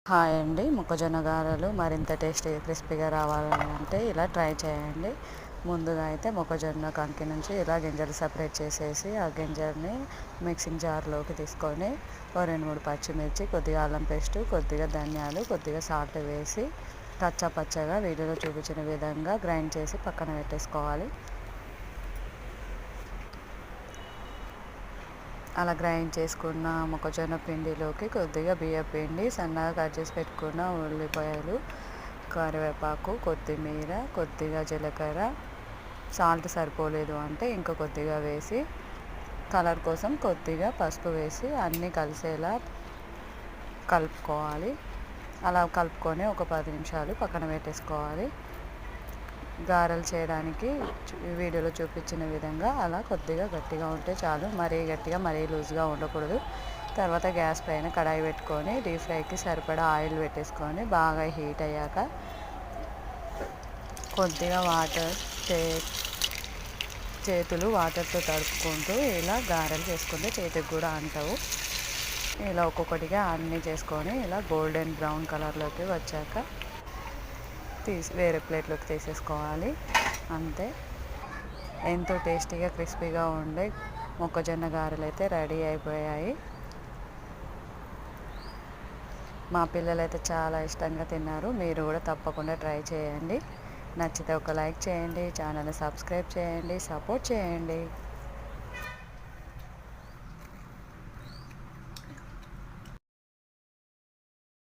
Hi అండి. మొక్కజొన్న గారెలు మరింత టేస్టీగా క్రిస్పీగా రావాలంటే ఇలా ట్రై చేయండి. ముందుగా అయితే మొక్కజొన్న కంకి నుంచి ఇలా గింజలు సపరేట్ చేసేసి ఆ గింజల్ని మిక్సింగ్ జార్లోకి తీసుకొని ఓ 2-3 పచ్చిమిర్చి, కొద్దిగా అల్లం పేస్టు, కొద్దిగా ధనియాలు, కొద్దిగా సాల్ట్ వేసి కచ్చా పచ్చగా వీడియోలో చూపించిన విధంగా గ్రైండ్ చేసి పక్కన పెట్టేసుకోవాలి. అలా గ్రైండ్ చేసుకున్న మొక్కజొన్న పిండిలోకి కొద్దిగా బియ్యం పిండి, సన్నగా కట్ చేసి పెట్టుకున్న ఉల్లిపాయలు, కరివేపాకు, కొత్తిమీర, కొద్దిగా జీలకర్ర, సాల్ట్ సరిపోలేదు అంటే ఇంకా కొద్దిగా వేసి, కలర్ కోసం కొద్దిగా పసుపు వేసి అన్నీ కలిసేలా కలుపుకోవాలి. అలా కలుపుకొని ఒక 10 నిమిషాలు పక్కన పెట్టేసుకోవాలి. గారెలు చేయడానికి వీడియోలో చూపించిన విధంగా అలా కొద్దిగా గట్టిగా ఉంటే చాలు. మరీ గట్టిగా మరీ లూజ్గా ఉండకూడదు. తర్వాత గ్యాస్ పైన కడాయి పెట్టుకొని డీప్ ఫ్రైకి సరిపడా ఆయిల్ పెట్టేసుకొని బాగా హీట్ అయ్యాక కొద్దిగా వాటర్ చేతులు వాటర్తో తడుపుకుంటూ ఇలా గారెలు చేసుకుంటే చేతికి కూడా అంటవు. ఇలా ఒక్కొక్కటిగా అన్నీ చేసుకొని ఇలా గోల్డెన్ బ్రౌన్ కలర్లోకి వచ్చాక వేరే ప్లేట్లోకి తీసేసుకోవాలి. అంతే, ఎంతో టేస్టీగా క్రిస్పీగా ఉండే మొక్కజొన్న గారెలు అయితే రెడీ అయిపోయాయి. మా పిల్లలైతే చాలా ఇష్టంగా తిన్నారు. మీరు కూడా తప్పకుండా ట్రై చేయండి. నచ్చితే ఒక లైక్ చేయండి, ఛానల్ని సబ్స్క్రైబ్ చేయండి, సపోర్ట్ చేయండి.